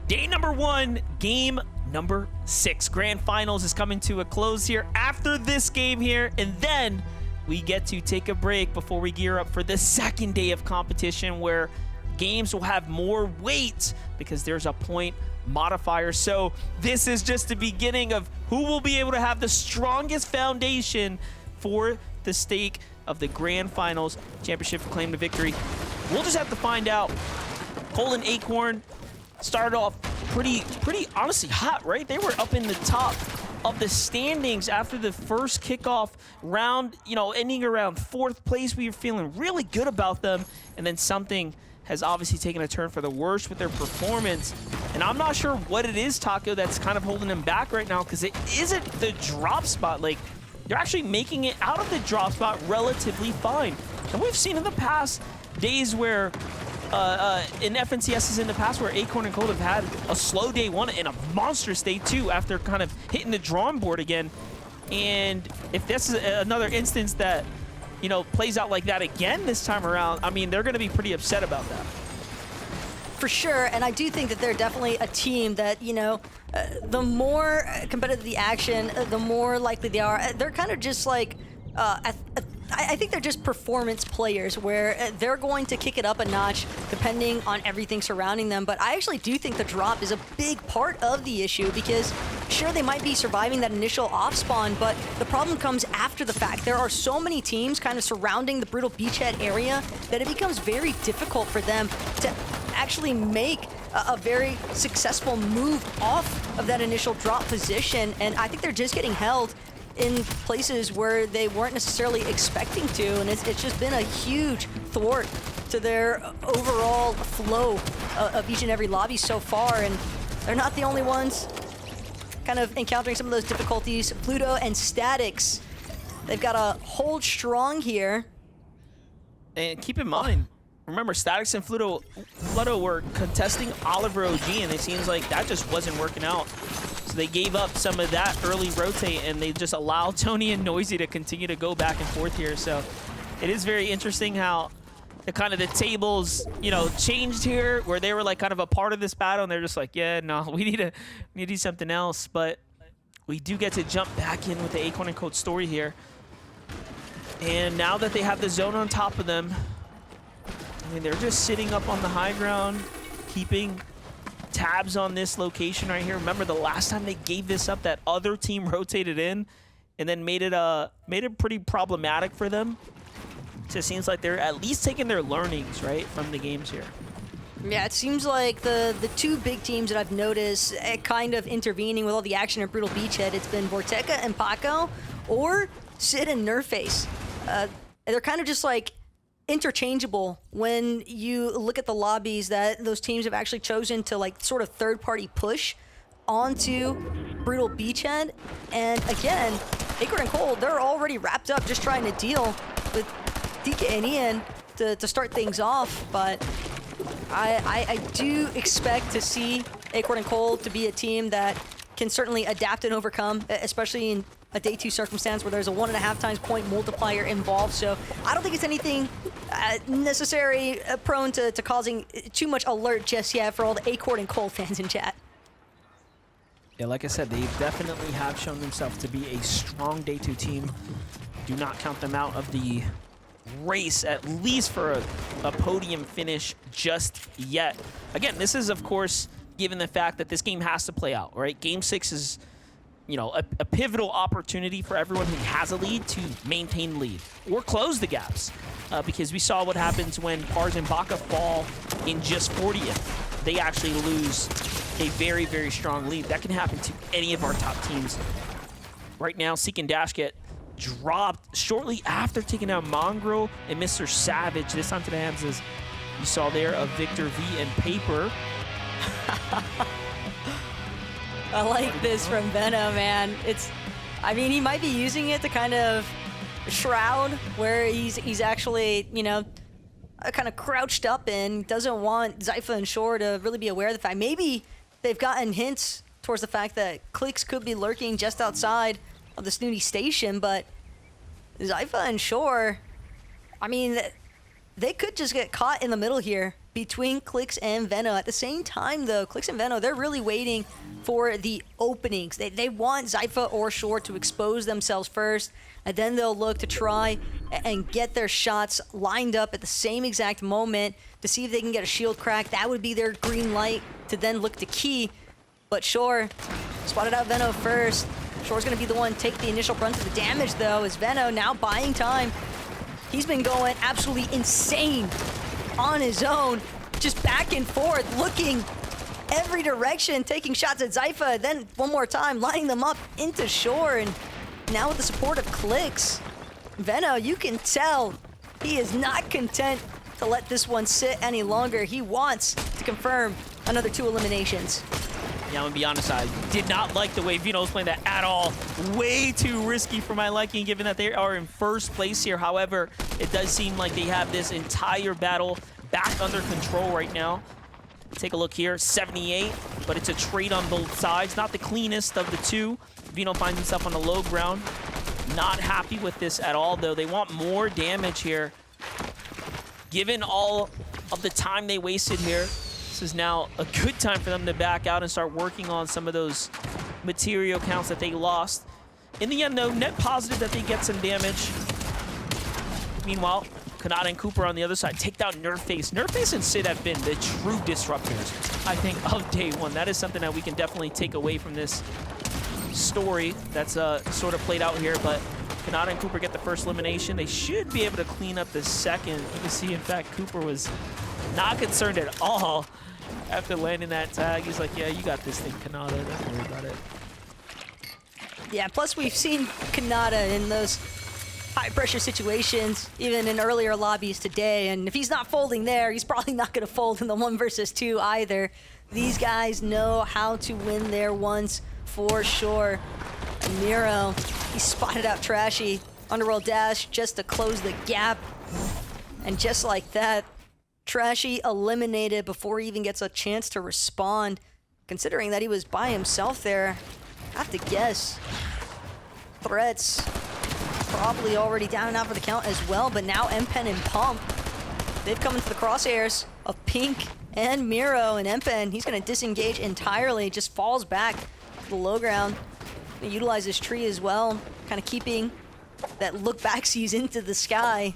Day number 1, game number 6. Grand Finals is coming to a close here after this game here, and then we get to take a break before we gear up for the second day of competition where games will have more weight because there's a point modifier. So this is just the beginning of who will be able to have the strongest foundation for the stake of the Grand Finals championship claim to victory. We'll just have to find out. Cole and Acorn started off pretty honestly hot, right? They were up in the top of the standings after the first kickoff round, you know, ending around 4th place. We were feeling really good about them, and then something has obviously taken a turn for the worse with their performance. And I'm not sure what it is, Taco, that's kind of holding them back right now, because it isn't the drop spot. Like, they're actually making it out of the drop spot relatively fine. And we've seen in the past days where in FNCSs in the past where Acorn and Cold have had a slow day 1 and a monstrous day 2 after kind of hitting the drawing board again. And if this is another instance that, you know, plays out like that again this time around, I mean, they're going to be pretty upset about that. For sure, and I do think that they're definitely a team that, you know, the more competitive the action, the more likely they are. They're kind of just like, I think they're just performance players where they're going to kick it up a notch depending on everything surrounding them. But I actually do think the drop is a big part of the issue because sure, they might be surviving that initial off spawn, but the problem comes after the fact. There are so many teams kind of surrounding the Brutal Beachhead area that it becomes very difficult for them to actually make a very successful move off of that initial drop position. And I think they're just getting held in places where they weren't necessarily expecting to, and it's just been a huge thwart to their overall flow of each and every lobby so far, and they're not the only ones kind of encountering some of those difficulties. Fluto and Statics, they've got to hold strong here. And keep in mind, remember, Statics and Fluto were contesting Oliver OG, and it seems like that just wasn't working out. So they gave up some of that early rotate, and they just allow Tony and Noisy to continue to go back and forth here. So it is very interesting how the tables, you know, changed here, where they were like kind of a part of this battle, and they're just like, yeah, no, we need to do something else. But we do get to jump back in with the Acorn and Code story here. And now that they have the zone on top of them, I mean, they're just sitting up on the high ground, keeping tabs on this location right here. Remember the last time they gave this up, that other team rotated in and then made it pretty problematic for them. So it seems like they're at least taking their learnings, right, from the games here. Yeah, it seems like the two big teams that I've noticed kind of intervening with all the action at Brutal Beachhead, it's been Vorteca and Paco, or Sid and Nerface. They're kind of just like interchangeable when you look at the lobbies that those teams have actually chosen to like sort of third-party push onto Brutal Beachhead. And again, Acorn and Cole, they're already wrapped up just trying to deal with DK and Ian to start things off, but I do expect to see Acorn and Cole to be a team that can certainly adapt and overcome, especially in a day 2 circumstance where there's a 1.5 times point multiplier involved. So I don't think it's anything necessary prone to causing too much alert just yet for all the Acorn and Cole fans in chat. Yeah, like I said, they definitely have shown themselves to be a strong day 2 team. Do not count them out of the race, at least for a podium finish just yet. Again, this is, of course, given the fact that this game has to play out, right? Game 6 is, you know, a pivotal opportunity for everyone who has a lead to maintain the lead or close the gaps. Because we saw what happens when Pars and Baka fall in just 40th. They actually lose a very, very strong lead. That can happen to any of our top teams. Right now, Seek and Dash get dropped shortly after taking out Mongrel and Mr. Savage. This time to the hands, as you saw there, of Victor V and Paper. I like this from Venom, man. I mean, he might be using it to kind of shroud where he's actually, you know, kind of crouched up and doesn't want Zypha and Shore to really be aware of the fact. Maybe they've gotten hints towards the fact that Clicks could be lurking just outside of the Snooty station, but Zypha and Shore, I mean, they could just get caught in the middle here between Brycx and Veno. At the same time, though, Brycx and Veno, they're really waiting for the openings. They want Zypha or Short to expose themselves first, and then they'll look to try and get their shots lined up at the same exact moment to see if they can get a shield crack. That would be their green light to then look to key. But Shore spotted out Veno first. Shore's gonna be the one to take the initial brunt of the damage, though, as Veno now buying time. He's been going absolutely insane on his own, just back and forth, looking every direction, taking shots at Zypha, then one more time, lining them up into Shore, and now with the support of Brycx, Veno, you can tell he is not content to let this one sit any longer. He wants to confirm another 2 eliminations. Yeah, I'm gonna be honest, I did not like the way Veno was playing that at all. Way too risky for my liking, given that they are in first place here. However, it does seem like they have this entire battle back under control right now. Take a look here, 78, but it's a trade on both sides. Not the cleanest of the two. Veno finds himself on the low ground. Not happy with this at all, though. They want more damage here. Given all of the time they wasted here, this is now a good time for them to back out and start working on some of those material counts that they lost. In the end, though, net positive that they get some damage. Meanwhile, Kanata and Cooper on the other side take down Nerfface. Nerfface and Sid have been the true disruptors, I think, of day one. That is something that we can definitely take away from this story that's sort of played out here. But Kanata and Cooper get the first elimination. They should be able to clean up the second. You can see, in fact, Cooper was not concerned at all after landing that tag. He's like, yeah, you got this thing, Kanata. Don't worry about it. Yeah, plus we've seen Kanata in those high-pressure situations, even in earlier lobbies today, and if he's not folding there, he's probably not going to fold in the 1 versus 2 either. These guys know how to win their ones for sure. And Miro, he spotted out Trashy. Underworld dash just to close the gap. And just like that, Trashy eliminated before he even gets a chance to respond. Considering that he was by himself there, I have to guess. Threats probably already down and out for the count as well, but now Empen and Pump, they've come into the crosshairs of Pink and Miro, and Empen, he's gonna disengage entirely, just falls back to the low ground. Gonna utilize his tree as well, kind of keeping that look backsies into the sky.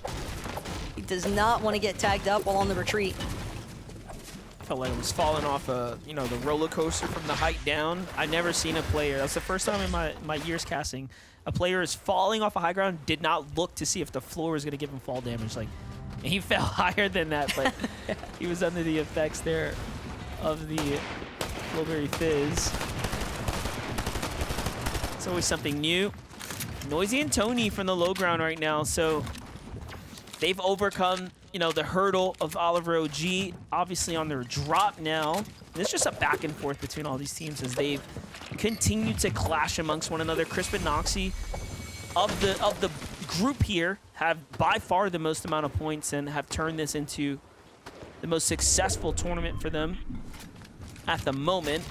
He does not want to get tagged up while on the retreat. Felt like it was falling off you know, the roller coaster from the height down. I've never seen a player, that's the first time in my years casting, a player is falling off a high ground, did not look to see if the floor was going to give him fall damage. Like, he fell higher than that, but he was under the effects there of the Blueberry Fizz. It's always something new. Noisy and Tony from the low ground right now, so they've overcome, you know, the hurdle of Oliver OG, obviously on their drop now. And it's just a back and forth between all these teams as they've continued to clash amongst one another. Crisp and Noxy of the group here have by far the most amount of points and have turned this into the most successful tournament for them at the moment.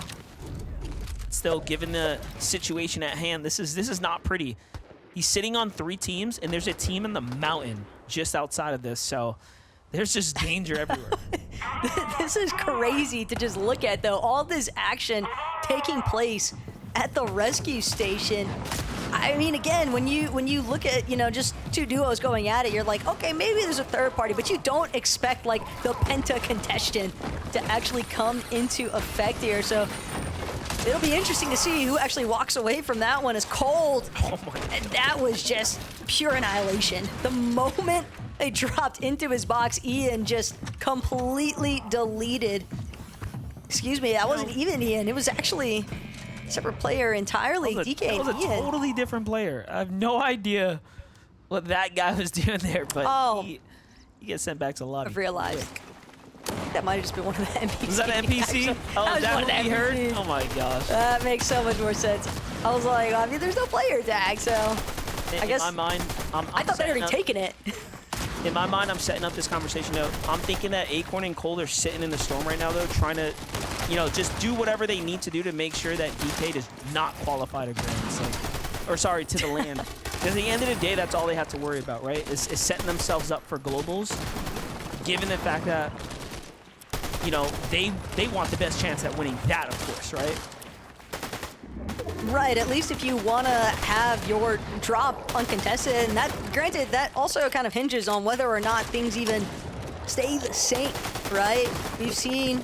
Still, given the situation at hand, this is not pretty. He's sitting on 3 teams, and there's a team in the mountain just outside of this, so there's just danger everywhere. This is crazy to just look at, though. All this action taking place at the rescue station. I mean, again, when you look at, you know, just 2 duos going at it, you're like, okay, maybe there's a third party, but you don't expect, like, the penta contestant to actually come into effect here. So it'll be interesting to see who actually walks away from that one as Cold. Oh my God. And that was just pure annihilation. The moment they dropped into his box, Ian just completely deleted. Excuse me, that wasn't even Ian. It was actually a separate player entirely. DK That was a Ian. totally different player. I have no idea what that guy was doing there, but he gets sent back to the lobby. I've realized. That might have just been one of the NPCs. Was that an NPC? Oh, is that what we heard? Oh my gosh. That makes so much more sense. I was like, I mean, there's no player tag, so I guess. In my mind, I thought they'd already taken it. In my mind, I'm setting up this conversation though. I'm thinking that Acorn and Cold are sitting in the storm right now though, trying to, you know, just do whatever they need to do to make sure that DK does not qualify to Grands, like, or sorry, to the land. Because at the end of the day, that's all they have to worry about, right? Is setting themselves up for globals. Given the fact that you know, they want the best chance at winning that, of course, right? Right, at least if you want to have your drop uncontested, and that, granted, that also kind of hinges on whether or not things even stay the same, right? We've seen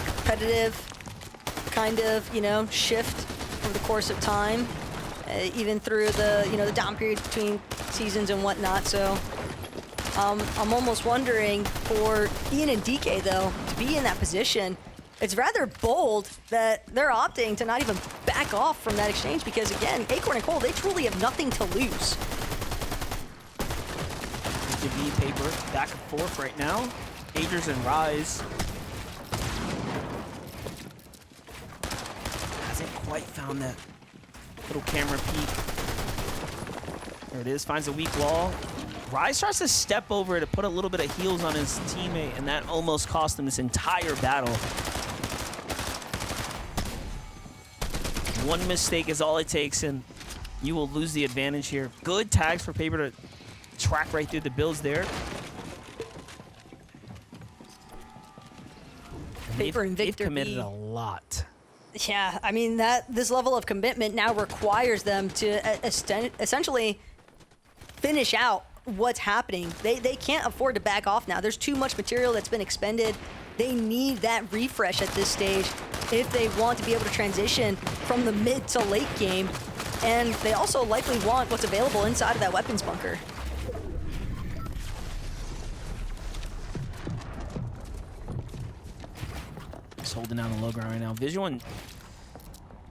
competitive kind of, you know, shift over the course of time, even through the, you know, the down period between seasons and whatnot, so I'm almost wondering for Ian and DK, though, to be in that position, it's rather bold that they're opting to not even back off from that exchange because, again, Acorn and Cole, they truly have nothing to lose. Give me paper back and forth right now. Agers and Rise. Hasn't quite found that little camera peek. There it is, finds a weak wall. Rise tries to step over to put a little bit of heals on his teammate, and that almost cost him this entire battle. One mistake is all it takes, and you will lose the advantage here. Good tags for Paper to track right through the builds there. Paper and Victor they've committed a lot. Yeah, I mean, this level of commitment now requires them to essentially finish out what's happening. They can't afford to back off now. There's too much material that's been expended. They need that refresh at this stage if they want to be able to transition from the mid to late game. And they also likely want what's available inside of that weapons bunker. Just holding down the low ground right now. Visual and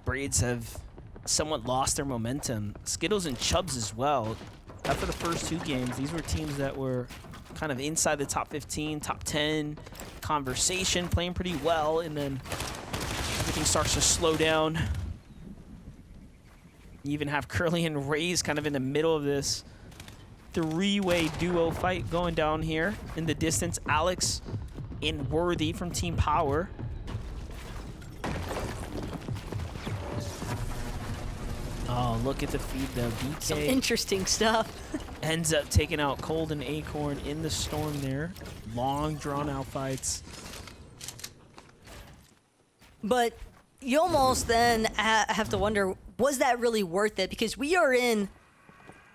Braids have somewhat lost their momentum. Skittles and Chubbs as well. After the first two games, these were teams that were kind of inside the top 15, top 10 conversation, playing pretty well, and then everything starts to slow down. You even have Curly and Raze kind of in the middle of this three-way duo fight going down here. In the distance, Alex and Worthy from Team Power. Oh, look at the feed though. DK Some interesting stuff. ends up taking out Cold and Acorn in the storm there. Long, drawn-out fights. But you almost then have to wonder, was that really worth it? Because we are in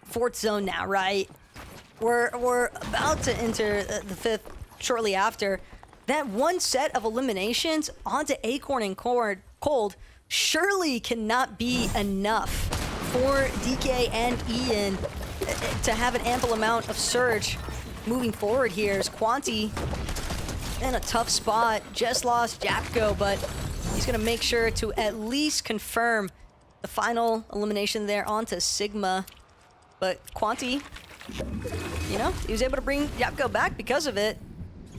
fourth zone now, right? We're about to enter the fifth shortly after. That one set of eliminations onto Acorn and Cold surely cannot be enough for DK and Ian to have an ample amount of surge moving forward here. As Quanti in a tough spot, just lost Japko, but he's gonna make sure to at least confirm the final elimination there onto Sigma. But Quanti, you know, he was able to bring Japko back because of it.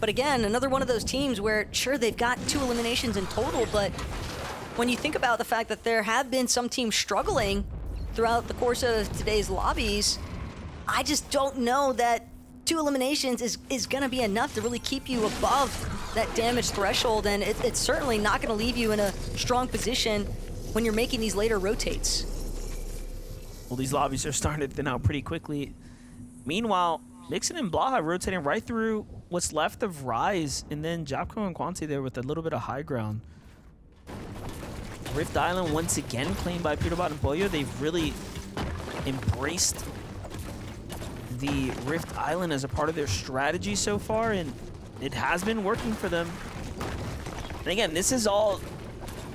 But again, another one of those teams where, sure, they've got 2 eliminations in total, but when you think about the fact that there have been some teams struggling throughout the course of today's lobbies, I just don't know that 2 eliminations is going to be enough to really keep you above that damage threshold, and it's certainly not going to leave you in a strong position when you're making these later rotates. Well, these lobbies are starting to thin out pretty quickly. Meanwhile, Mixon and Blaha rotating right through what's left of Rise, and then Japko and Quanti there with a little bit of high ground. Rift Island once again claimed by Peterbot and Boyo. They've really embraced the Rift Island as a part of their strategy so far, and it has been working for them. And again, this is all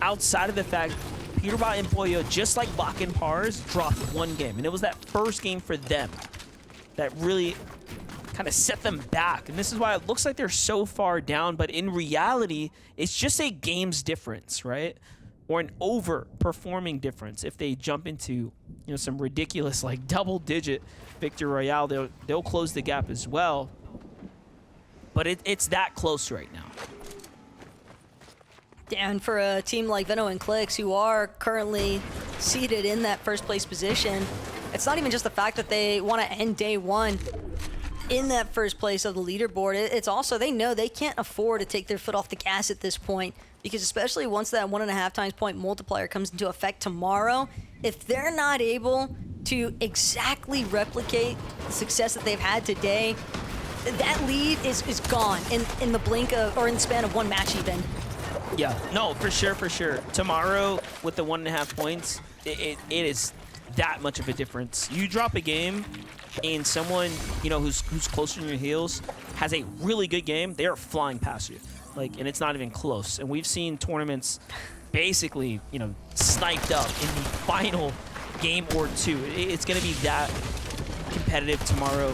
outside of the fact Peterbot and Boyo, just like Bach and Pars, dropped one game, and it was that first game for them that really kind of set them back. And this is why it looks like they're so far down, but in reality, it's just a game's difference, right? Or an overperforming difference. If they jump into, you know, some ridiculous like double-digit victory royale, they'll close the gap as well. But it's that close right now. And for a team like Veno and Clicks, who are currently seated in that first place position, it's not even just the fact that they want to end day one in that first place of the leaderboard. It's also they know they can't afford to take their foot off the gas at this point, because especially once that 1.5 times point multiplier comes into effect tomorrow, if they're not able to exactly replicate the success that they've had today, that lead is gone in the blink of, or in the span of one match even. Yeah, no, for sure, for sure. Tomorrow, with the 1.5 points, it is that much of a difference. You drop a game, and someone, you know, who's closer in your heels has a really good game, they are flying past you. Like, and it's not even close. And we've seen tournaments basically, you know, sniped up in the final game or two. It's going to be that competitive tomorrow,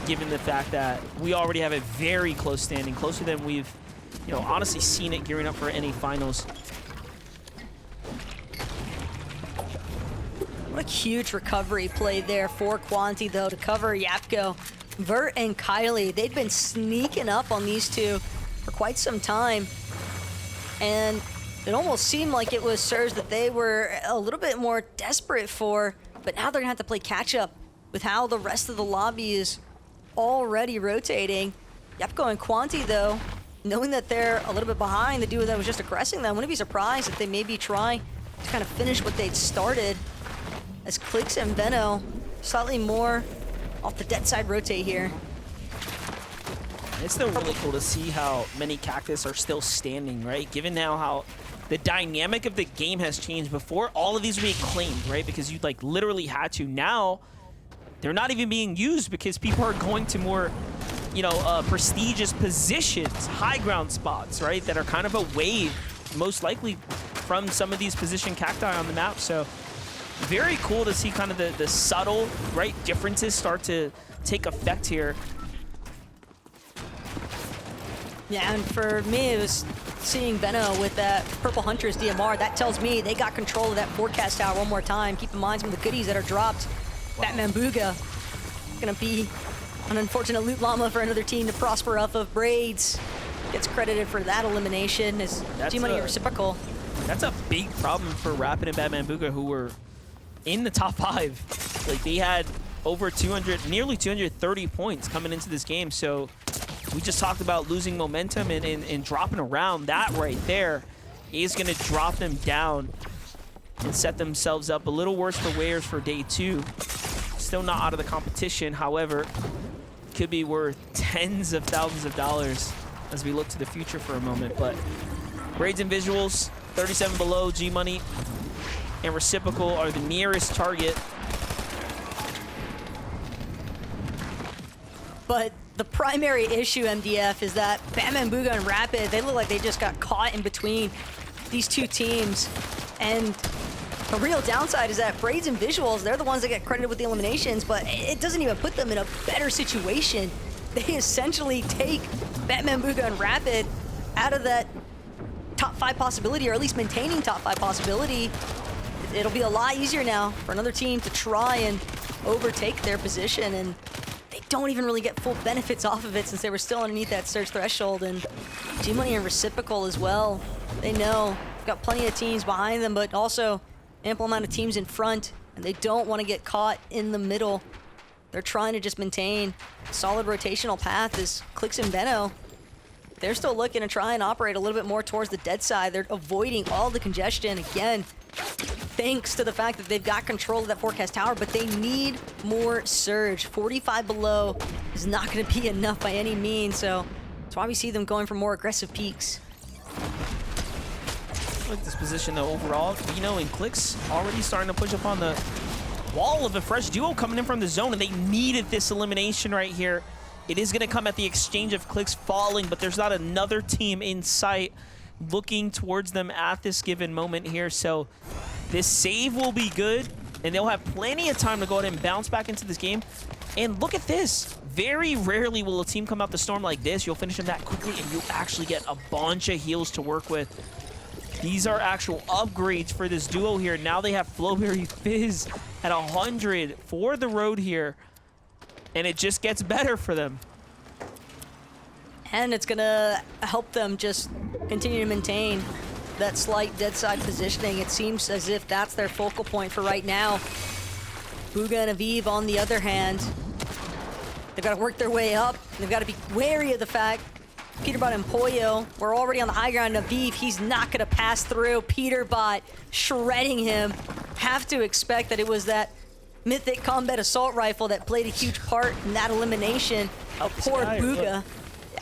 given the fact that we already have a very close standing, closer than we've, you know, honestly seen it gearing up for any finals. What a huge recovery play there for Quanti, though, to cover Yapko. Vert and Kylie, they'd been sneaking up on these two for quite some time. And it almost seemed like it was Surge that they were a little bit more desperate for, but now they're gonna have to play catch up with how the rest of the lobby is already rotating. Yapko and Quanti, though, knowing that they're a little bit behind the duo that was just aggressing them, wouldn't be surprised if they maybe try to kind of finish what they'd started, as Brycx and Veno slightly more off the dead side rotate here. It's still really cool to see how many Cactus are still standing, right? Given now how the dynamic of the game has changed. Before, all of these were being claimed, right? Because you like literally had to. Now, they're not even being used because people are going to more, you know, prestigious positions, high ground spots, right? That are kind of away, most likely, from some of these position cacti on the map. So, very cool to see kind of the subtle, right, differences start to take effect here. Yeah, and for me, it was seeing Veno with that Purple Hunter's DMR. That tells me they got control of that forecast tower one more time. Keep in mind some of the goodies that are dropped. Wow. Batman Booga gonna be an unfortunate loot llama for another team to prosper off of. Braids gets credited for that elimination as G-Money reciprocal. That's a big problem for Rapid and Batman Booga, who were in the top 5. Like, they had over 200, nearly 230 points coming into this game. So we just talked about losing momentum and dropping around. That right there is going to drop them down and set themselves up a little worse for wears for day 2. Still not out of the competition. However, could be worth tens of thousands of dollars as we look to the future for a moment. But Braids and Visuals, 37 below, G-Money and Reciprocal are the nearest target. But the primary issue, MDF, is that Batman Booga and Rapid, they look like they just got caught in between these two teams. And the real downside is that Braids and Visuals, they're the ones that get credited with the eliminations, but it doesn't even put them in a better situation. They essentially take Batman Booga and Rapid out of that top 5 possibility, or at least maintaining top 5 possibility. It'll be a lot easier now for another team to try and overtake their position, and they don't even really get full benefits off of it since they were still underneath that surge threshold. And G-Money and Reciprocal as well, they know they've got plenty of teams behind them, but also ample amount of teams in front, and they don't want to get caught in the middle. They're trying to just maintain a solid rotational path as Brycx and Veno, they're still looking to try and operate a little bit more towards the dead side. They're avoiding all the congestion again, thanks to the fact that they've got control of that forecast tower, but they need more surge. 45 below is not going to be enough by any means, so that's why we see them going for more aggressive peaks. I like this position though overall. Veno and Brycx already starting to push up on the wall of a fresh duo coming in from the zone, and they needed this elimination right here. It is going to come at the exchange of Brycx falling, but there's not another team in sight looking towards them at this given moment here. So this save will be good, and they'll have plenty of time to go ahead and bounce back into this game. And look at this. Very rarely will a team come out the storm like this. You'll finish them that quickly, and you'll actually get a bunch of heals to work with. These are actual upgrades for this duo here. Now they have Flowberry Fizz at 100 for the road here, and it just gets better for them. And it's gonna help them just continue to maintain that slight dead side positioning. It seems as if that's their focal point for right now. Booga and Aviv, on the other hand, they've got to work their way up. They've got to be wary of the fact Peterbot and Pollo were already on the high ground. Aviv, he's not gonna pass through. Peterbot shredding him. Have to expect that it was that mythic combat assault rifle that played a huge part in that elimination of poor Bugha.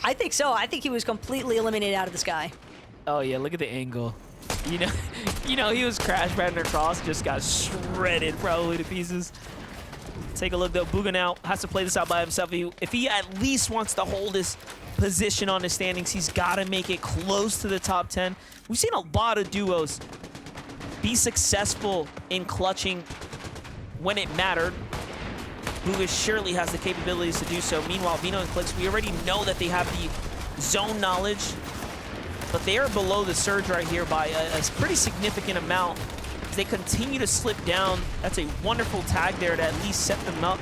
I think so. I think he was completely eliminated out of the sky. Oh yeah, look at the angle. You know he was crash banding across, just got shredded probably to pieces. Take a look though. Bugha now has to play this out by himself. If he at least wants to hold his position on the standings, he's got to make it close to the top 10. We've seen a lot of duos be successful in clutching when it mattered. Bugha surely has the capabilities to do so. Meanwhile, Vino and Clix, we already know that they have the zone knowledge, but they are below the surge right here by a pretty significant amount. As they continue to slip down, that's a wonderful tag there to at least set them up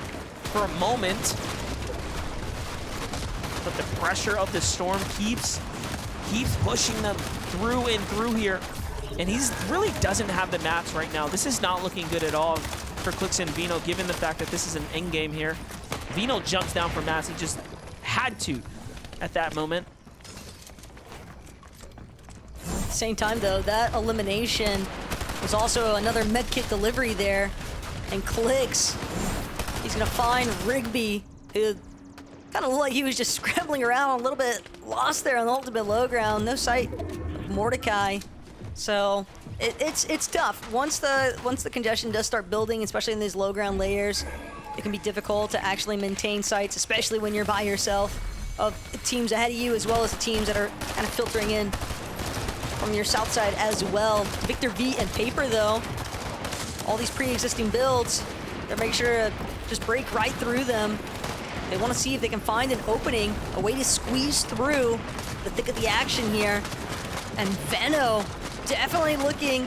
for a moment. But the pressure of the storm keeps pushing them through and through here. And he really doesn't have the mats right now. This is not looking good at all for Clix and Vino, given the fact that this is an end game here. Vino jumps down for mats. He just had to at that moment. At the same time, though, that elimination was also another medkit delivery there. And Clix, he's going to find Rigby, who kind of looked like he was just scrambling around a little bit lost there on the ultimate low ground. No sight of Mordecai. So it's tough. Once the congestion does start building, especially in these low ground layers, it can be difficult to actually maintain sights, especially when you're by yourself, of the teams ahead of you as well as the teams that are kind of filtering in from your south side as well. Victor V and Paper, though, all these pre-existing builds, they're making sure to just break right through them. They want to see if they can find an opening, a way to squeeze through the thick of the action here. And Veno definitely looking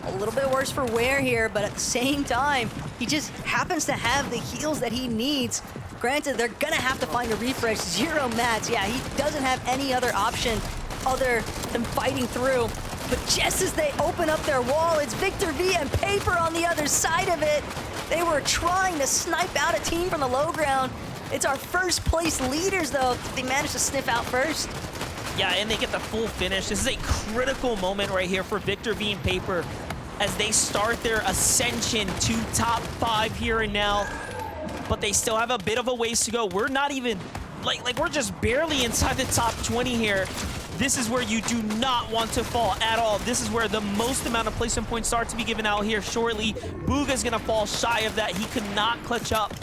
a little bit worse for wear here, but at the same time, he just happens to have the heals that he needs. Granted, they're gonna have to find a refresh. 0 mats. Yeah, he doesn't have any other option other than fighting through. But just as they open up their wall, it's Victor V and Paper on the other side of it. They were trying to snipe out a team from the low ground. It's our first place leaders, though, that they managed to sniff out first. Yeah, and they get the full finish. This is a critical moment right here for Victor V and Paper as they start their ascension to top 5 here and now. But they still have a bit of a ways to go. We're not even, like we're just barely inside the top 20 here. This is where you do not want to fall at all. This is where the most amount of placement points start to be given out here shortly. Bugha's gonna fall shy of that. He could not clutch up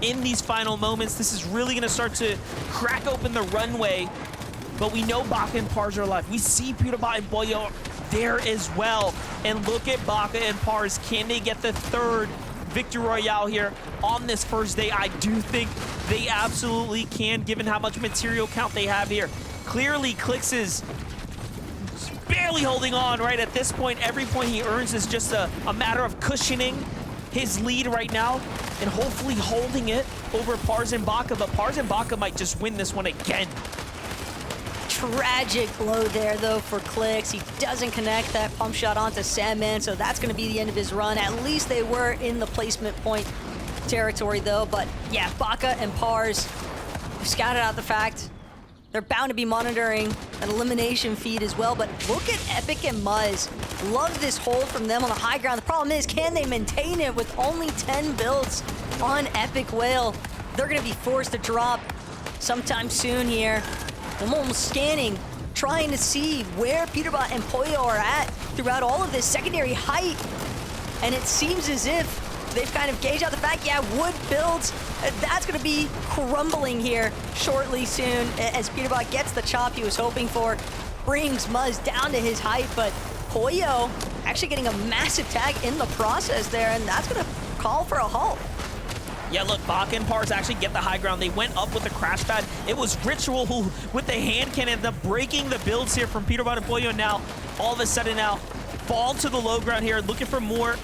in these final moments. This is really gonna start to crack open the runway. But we know Baka and Pars are alive. We see PewDiePie and Boyo there as well. And look at Baka and Pars. Can they get the 3rd Victory Royale here on this first day? I do think they absolutely can, given how much material count they have here. Clearly, Clix is barely holding on right at this point. Every point he earns is just a matter of cushioning his lead right now and hopefully holding it over Pars and Baka. But Pars and Baka might just win this one again. Tragic blow there, though, for Clix. He doesn't connect that pump shot onto Sandman, so that's going to be the end of his run. At least they were in the placement point territory, though. But yeah, Baka and Pars scouted out the fact they're bound to be monitoring an elimination feed as well. But look at Epic and Muzz. Love this hold from them on the high ground. The problem is, can they maintain it with only 10 builds on Epic Whale? They're going to be forced to drop sometime soon here. I'm almost scanning, trying to see where PewDiePie and Poyo are at throughout all of this secondary height. And it seems as if they've kind of gauged out the fact, yeah, wood builds, that's going to be crumbling here shortly soon as PewDiePie gets the chop he was hoping for, brings Muzz down to his height, but Poyo actually getting a massive tag in the process there, and that's going to call for a halt. Yeah, look, Baka and Pars actually get the high ground. They went up with the crash pad. It was Ritual who, with the hand cannon, breaking the builds here from PewDiePie and Poyo. Now, all of a sudden now, fall to the low ground here, looking for more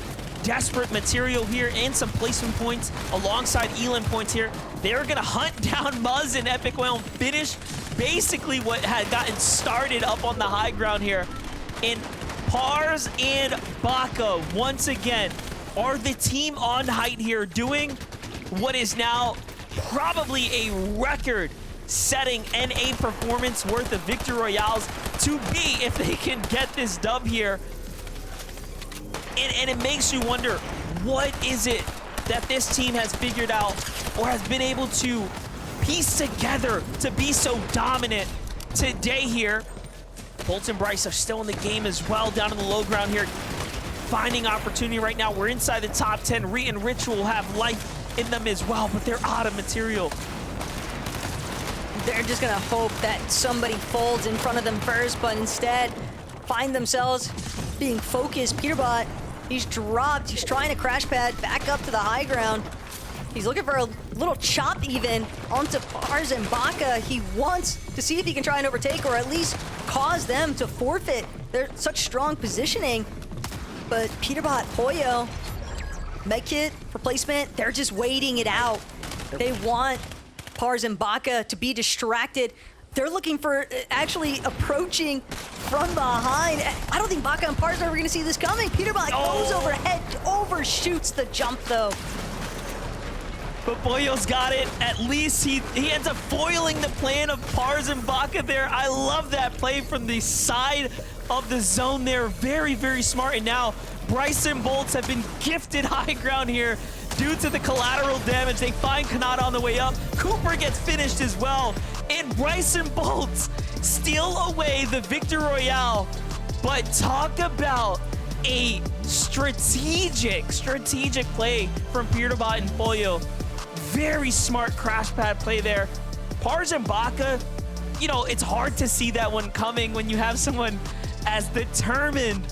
desperate material here and some placement points alongside Elan points here. They're going to hunt down Muzz and Epic Whale and finish basically what had gotten started up on the high ground here. And Pars and Baka, once again, are the team on height here doing what is now probably a record-setting NA performance worth of Victory Royales to be if they can get this dub here. And it makes you wonder, what is it that this team has figured out or has been able to piece together to be so dominant today here. Boltz and Brycx are still in the game as well, down in the low ground here, finding opportunity right now. We're inside the top 10. Re and Ritual have life in them as well, but they're out of material. They're just gonna hope that somebody folds in front of them first, but instead find themselves being focused. Peterbot, he's dropped. He's trying to crash pad back up to the high ground. He's looking for a little chop even onto Pars and Baka. He wants to see if he can try and overtake or at least cause them to forfeit. They're such strong positioning. But Peterbot, Pollo, medkit, replacement, they're just waiting it out. They want Pars and Baka to be distracted. They're looking for actually approaching from behind. I don't think Baka and Pars are ever going to see this coming. Peterbot goes overhead, overshoots the jump though. But Pollo's got it. At least he ends up foiling the plan of Pars and Baka there. I love that play from the side of the zone there. Very, very smart. And now Brycx and Boltz have been gifted high ground here due to the collateral damage. They find Kanata on the way up. Cooper gets finished as well. And Brycx and Boltz steal away the Victor Royale. But talk about a strategic play from Peterbot and Pollo. Very smart crash pad play there. Pars and Baka, you know, it's hard to see that one coming when you have someone as determined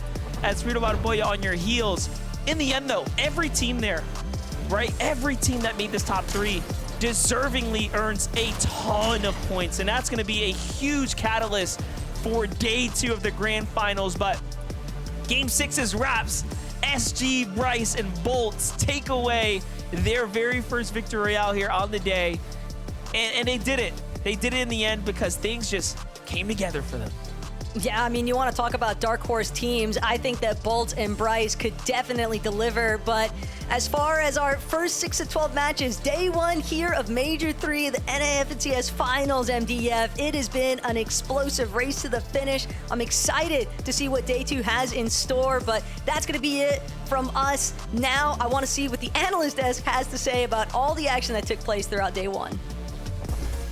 as Peterbot and Pollo on your heels. In the end though, every team there, right? Every team that made this top 3 deservingly earns a ton of points, and that's gonna be a huge catalyst for day 2 of the grand finals. But game 6 is wraps. SG, Brycx, and Boltz take away their very first Victor Royale here on the day. And they did it. They did it in the end because things just came together for them. Yeah, I mean, you want to talk about dark horse teams. I think that Boltz and Brycx could definitely deliver, but as far as our first 6 of 12 matches, day 1 here of Major 3, the NAFNCS Finals MDF, it has been an explosive race to the finish. I'm excited to see what day 2 has in store, but that's going to be it from us. Now, I want to see what the analyst desk has to say about all the action that took place throughout day 1.